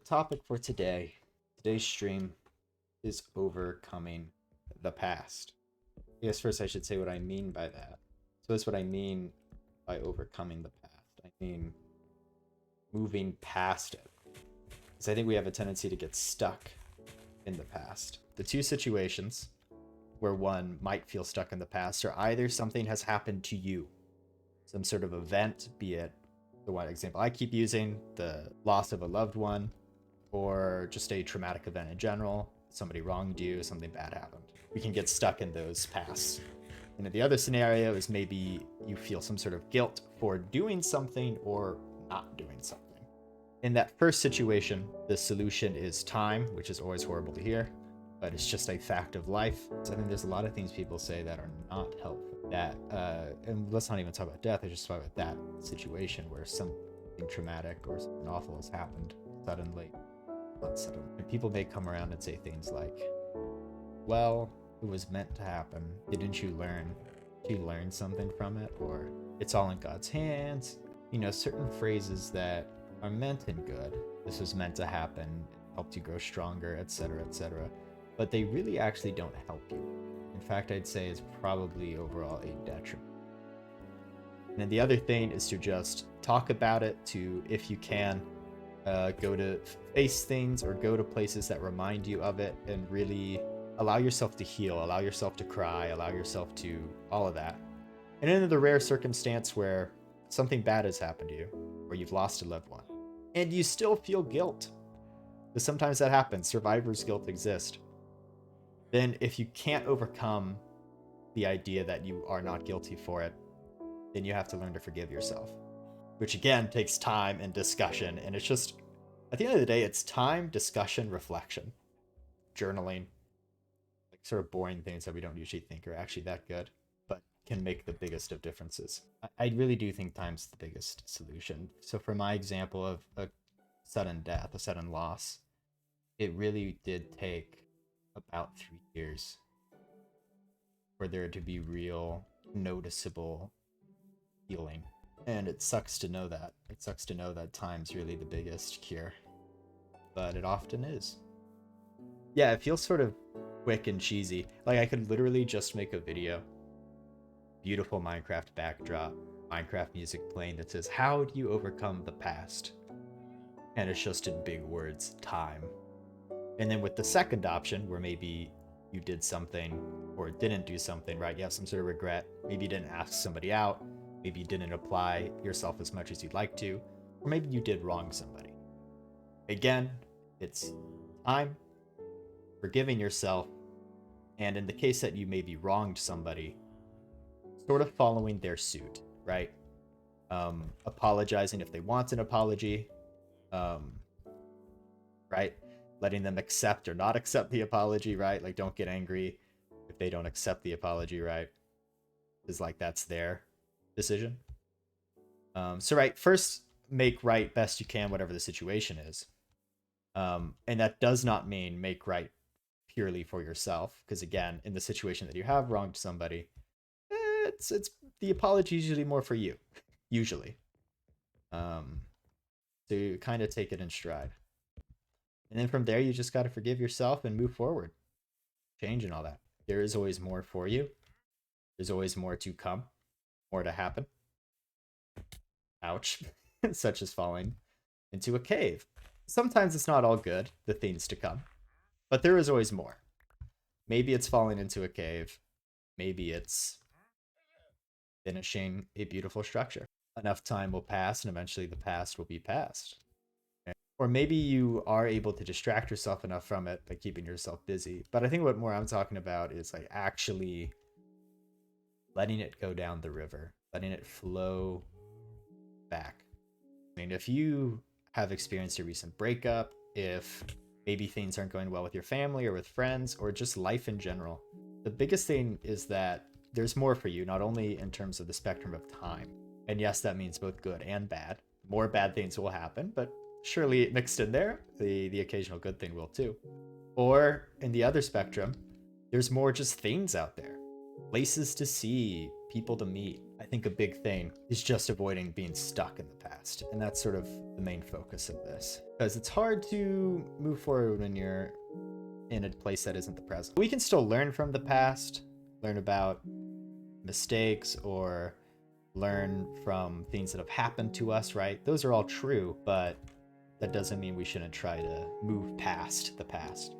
topic for today's stream is overcoming the past. I guess first I should say what I mean by that. So that's what I mean by overcoming the past. I mean moving past it. Because I think we have a tendency to get stuck in the past. The two situations where one might feel stuck in the past are either something has happened to you, some sort of event, be it the one example I keep using, the loss of a loved one, or just a traumatic event in general. Somebody wronged you, something bad happened. We can get stuck in those pasts. And the other scenario is maybe you feel some sort of guilt for doing something or not doing something. In that first situation, the solution is time, which is always horrible to hear, but it's just a fact of life. So I think there's a lot of things people say that are not helpful. And let's not even talk about death, I just talk about that situation where something traumatic or something awful has happened suddenly. Not suddenly. And people may come around and say things like, well, it was meant to happen. Didn't you learn? Did you learn something from it? Or it's all in God's hands. You know, certain phrases that are meant in good. This was meant to happen. It helped you grow stronger, etc., etc. But they really actually don't help you. In fact, I'd say it's probably overall a detriment. And then the other thing is to just talk about it, to, if you can, go to face things or go to places that remind you of it and really allow yourself to heal, allow yourself to cry, allow yourself to all of that. And in the rare circumstance where something bad has happened to you, or you've lost a loved one, and you still feel guilt, because sometimes that happens, survivor's guilt exists, then if you can't overcome the idea that you are not guilty for it, then you have to learn to forgive yourself, which again takes time and discussion. And it's just, at the end of the day, it's time, discussion, reflection, journaling, like sort of boring things that we don't usually think are actually that good, but can make the biggest of differences. I really do think time's the biggest solution. So for my example of a sudden death, a sudden loss, it really did take about 3 years for there to be real, noticeable healing. And it sucks to know that. It sucks to know that time's really the biggest cure. But it often is. Yeah, it feels sort of quick and cheesy. Like I could literally just make a video. Beautiful Minecraft backdrop. Minecraft music playing that says, how do you overcome the past? And it's just in big words, time. And then with the second option, where maybe you did something or didn't do something, right? You have some sort of regret. Maybe you didn't ask somebody out. Maybe you didn't apply yourself as much as you'd like to. Or maybe you did wrong somebody. Again, it's time, forgiving yourself, and in the case that you maybe wronged somebody, sort of following their suit, right? Apologizing if they want an apology, right? Letting them accept or not accept the apology, right? Like, don't get angry if they don't accept the apology, right? Because, like, that's their decision. So, right, first, make right best you can, whatever the situation is. And that does not mean make right purely for yourself. Because, again, in the situation that you have wronged somebody, it's the apology is usually more for you, usually. So you kind of take it in stride. And then from there, you just got to forgive yourself and move forward. Change and all that. There is always more for you. There's always more to come, more to happen. Ouch. Such as falling into a cave. Sometimes it's not all good, the things to come, but there is always more. Maybe it's falling into a cave. Maybe it's finishing a beautiful structure. Enough time will pass and eventually the past will be past. Or maybe you are able to distract yourself enough from it by keeping yourself busy. But I think what more I'm talking about is like actually letting it go down the river, letting it flow back. I mean, if you have experienced a recent breakup, if maybe things aren't going well with your family or with friends or just life in general, the biggest thing is that there's more for you, not only in terms of the spectrum of time. And yes, that means both good and bad. More bad things will happen, but surely mixed in there, the occasional good thing will too. Or in the other spectrum, there's more just things out there, places to see, people to meet. I think think a big thing is just avoiding being stuck in the past. And that's sort of the main focus of this. Because it's hard to move forward when you're in a place that isn't the present. We can still learn from the past, learn about mistakes, or learn from things that have happened to us, right? Those are all true, but that doesn't mean we shouldn't try to move past the past.